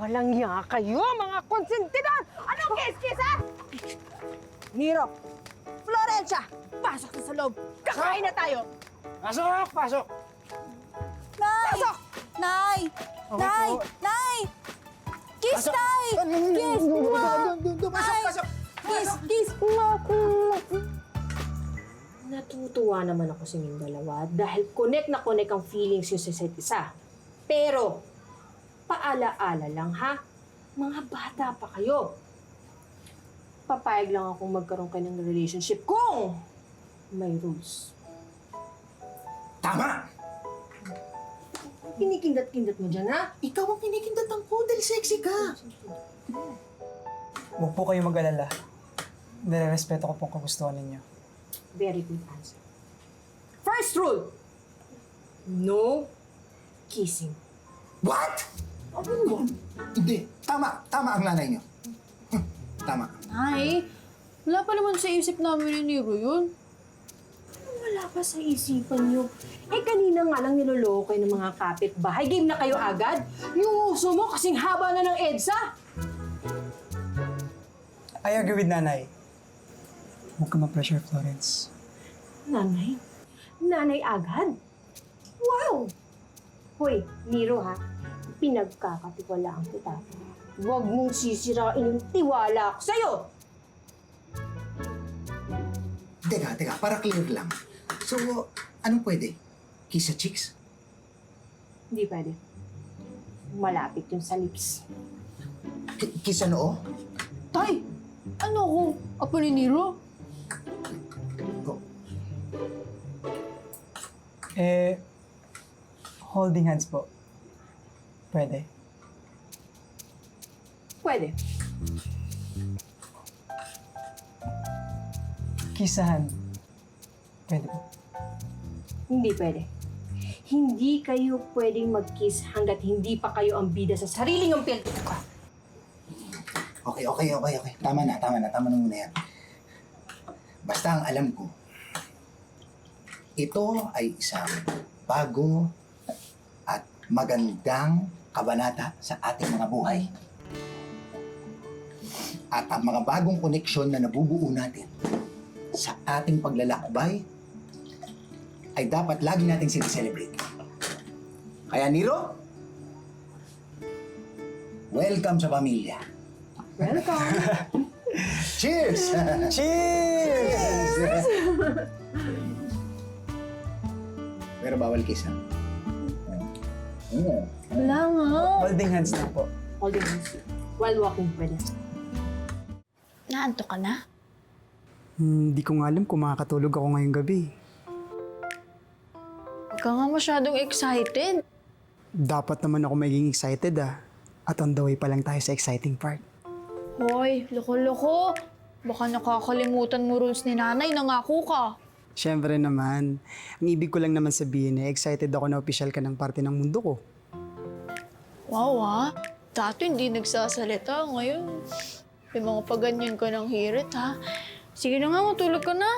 Walang hiya kayo, mga konsentidor! Anong kiss-kiss, ha? Nero, Florencia, pasok na sa loob. Kakain na tayo. Pasok! Pasok! Nay! Pasok! Nay! Nay! Nay! Kiss, Pasok! Nay! Kiss! Pasok! Pasok! Kiss! Kiss! Natutuwa naman ako sa inyong dalawa dahil connect na connect ang feelings nyo sa isa't isa. Pero, paala-ala lang ha, mga bata pa kayo. Papayag lang akong magkaroon kayo ng relationship kung may rules. Tama! Kinikindat-kindat mo dyan, ha? Ikaw ang kinikindatan ko dahil sexy ka. Huwag po kayong mag-alala. Nire-respeto ko pong kagustuhan ninyo. Very good answer. First rule, no kissing. What? Hindi. Tama. Tama ang nanay niyo. Tama. Nay, wala pa naman sa isip namin ni Nero yun. Wala pa sa isipan nyo. Eh, kanina nga lang niloloko kayo ng mga kapitbahay. Game na kayo agad. Yung uso mo kasing haba na ng EDSA. I agree with nanay. Huwag ka ma-pressure, Florence. Nanay? Nanay agad? Wow! Hoy, Nero ha, pinagkakatiwalaan kita. Huwag mong sisirain yung tiwala ko sa'yo! Teka. Para clear lang. So, anong pwede? Kiss sa cheeks? Hindi pwede. Malapit yung sa lips. Kiss sa noo? Tay! Ano ako? Apo ni Nero? Go. Holding hands po. Pwede. Pwede. Kiss sa hand. Pwede po. Hindi pwede. Hindi kayo pwedeng mag-kiss hanggat hindi pa kayo ang bida sa sariling ang pilto ko. Okay. Tama na muna yan. Basta ang alam ko, ito ay isang bago at magandang kabanata sa ating mga buhay. At ang mga bagong koneksyon na nabubuo natin sa ating paglalakbay ay dapat lagi nating sineselebrate. Kaya Nero, welcome sa pamilya. Welcome! Cheers! Cheers! Pero bawal kiss, ha? Wala nga. Holding hands lang po. Holding hands. While walking, pwede. Naanto ka na? Hindi ko nga alam kung makakatulog ako ngayong gabi. Huwag ka nga masyadong excited. Dapat naman ako maging excited At on the way pa lang tayo sa exciting part. Hoy, loko-loko. Baka nakakalimutan mo rules ni nanay, nangako ka. Siyempre naman, ang ibig ko lang naman sabihin excited ako na opisyal ka ng parte ng mundo ko. Wow dati hindi nagsasalita, ngayon may mga paganyan ka ng hirit ha. Sige na nga, matulog ka na.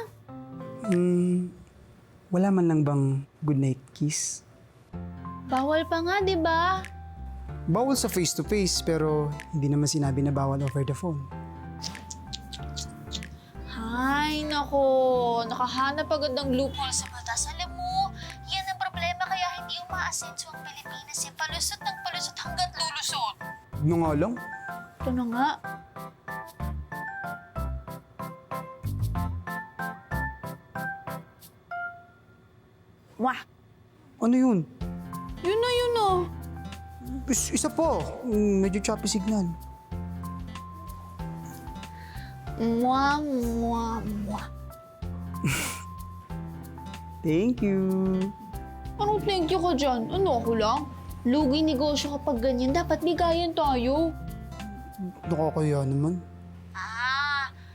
Wala man lang bang good night kiss? Bawal pa nga, di ba? Bawal sa face-to-face pero hindi naman sinabi na bawal over the phone. Ay, nako. Nakahanap agad ng loophole sa batas. Alam mo, yan ang problema kaya hindi umaasenso ang Pilipinas. Palusot ng palusot hanggat lulusot. Ano nga lang? Ito na nga. Wah! Ano yun? Yun na. Isa pa. Medyo choppy signal. Mwah, mwah, mwah. Thank you. Anong thank you ka dyan? Ano ako lang? Lugi negosyo kapag ganyan. Dapat bigayan tayo. Nakakaya naman.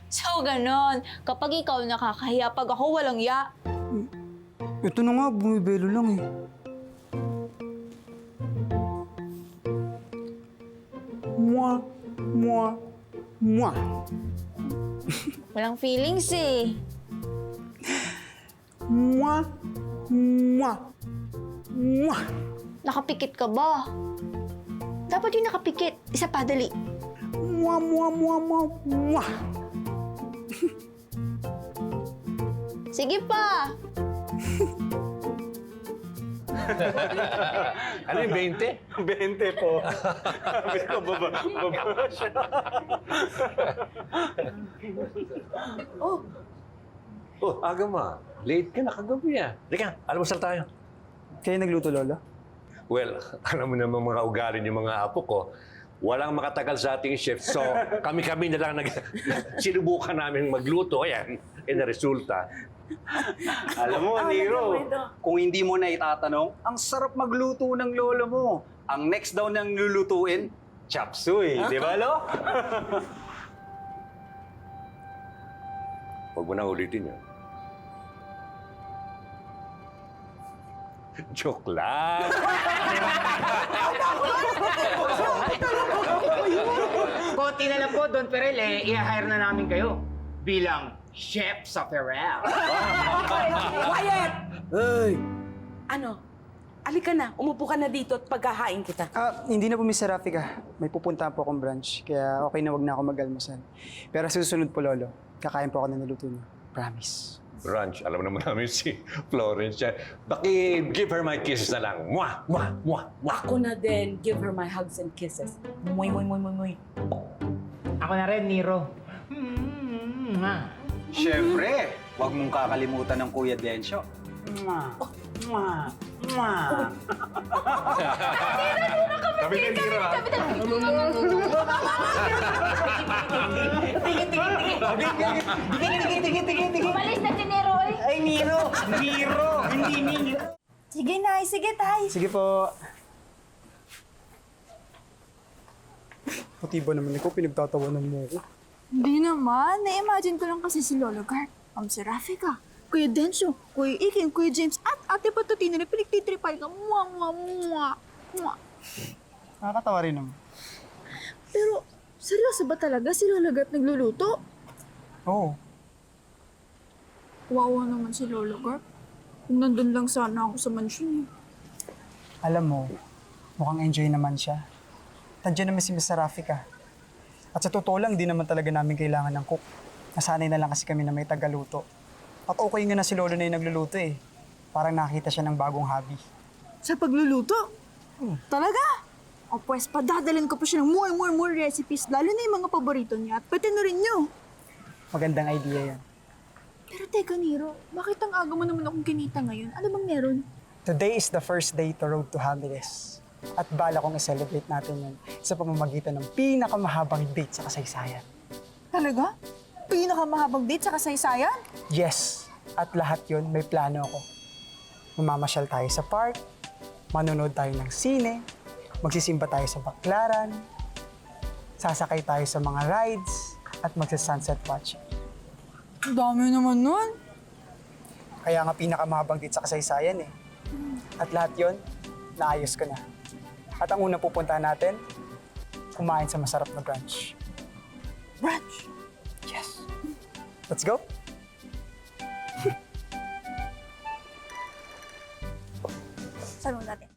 So ganon. Kapag ikaw nakakahiya, pag ako walang ya. Ito na nga, bumibelo lang eh. Mwah, mwah, mwah. Walang feelings eh. Mwah, mwah, mwah. Nakapikit ka ba? Dapat yung nakapikit. Isa pa, dali. Mwah, mwah, mwah, mwah, mwah. Sige pa. Ano yung 20? 20 po. Sabi ko, baba siya. Oh, aga ma. Late ka na kagabi ah. Halika, almusal tayo. Kayo nagluto, Lolo? Well, alam mo naman mga ugali ng mga apo ko, walang makatagal sa ating chef. So, kami-kami na lang sinubukan namin magluto. Ayan, na resulta. Alam mo, Nero, kung hindi mo na itatanong, ang sarap magluto ng lolo mo. Ang next daw nang lulutuin, chop suey. Di ba, Lo? Huwag mo na ulitin yun. Joke lang. Konti na lang po, Don Perel, i-hire na namin kayo bilang chef sa Ferrell. Quiet! Hey! Ano? Alika na, umupo ka na dito at paghahain kita. Hindi na po, Miss Serafika. May pupuntahan po akong brunch, kaya okay na wag na ako mag-almusal. Pero sa susunod po, Lolo, kakain po ako na niluto niyo. Promise. Brunch, alam naman namin si Florence yan. Baki, give her my kisses na lang. Mwah, mwah, mwah, mwah. Ako na din, give her my hugs and kisses. Muy, muy, muy, muy, muy. Ako na rin, Nero. Siyempre, huwag mong kakalimutan ng Kuya Densyo. Mwah, mwah, mwah. Kami na tira. Umalis na si Nero eh. Ay, Nero! Nero! Hindi Nero! Sige, Nay. Sige, Tay. Sige po. Pati ba naman ikaw, pinagtatawanan mo ako? Hindi naman. Na-imagine ko lang kasi si Lolo Gart, si Rafika, Kuya Densyo, Kuya Ikin, Kuya James, at Ate Patutina na pinagtitripay ka. Mua, mua, mua, mua. Nakakatawa rin naman. Pero, seryoso ba talaga si Lolo Gart nagluluto? Oo. Wawa naman si Lolo Gart. Kung nandun lang sana ako sa mansyon eh. Alam mo, mukhang enjoy naman siya. Nandiyan naman si Miss Rafika. At sa totoo lang, di naman talaga namin kailangan ng cook. Nasanay na lang kasi kami na may tagaluto. At okay nga na si Lolo na yung nagluluto eh. Parang nakita siya ng bagong hobby. Sa pagluluto? Talaga? O pues, padadalhin ko pa siya ng more recipes, lalo na yung mga paborito niya at pati na rin niyo. Magandang idea yan. Pero teka, Nero, bakit ang aga mo naman akong kinita ngayon? Ano bang meron? Today is the first day to Road to Happiness. At bala kong i-celebrate natin yan sa pamamagitan ng pinakamahabang date sa kasaysayan. Talaga? Pinakamahabang date sa kasaysayan? Yes, at lahat yon may plano ako. Mamamasyal tayo sa park, manonood tayo ng sine, magsisimba tayo sa baklaran, sasakay tayo sa mga rides, at magsa-sunset watching. Ang dami naman nun. Kaya nga pinakamahabang date sa kasaysayan eh. At lahat yon naayos ko na. At ang unang pupuntahan natin, kumain sa masarap na brunch. Brunch? Yes. Let's go. Saan mo natin?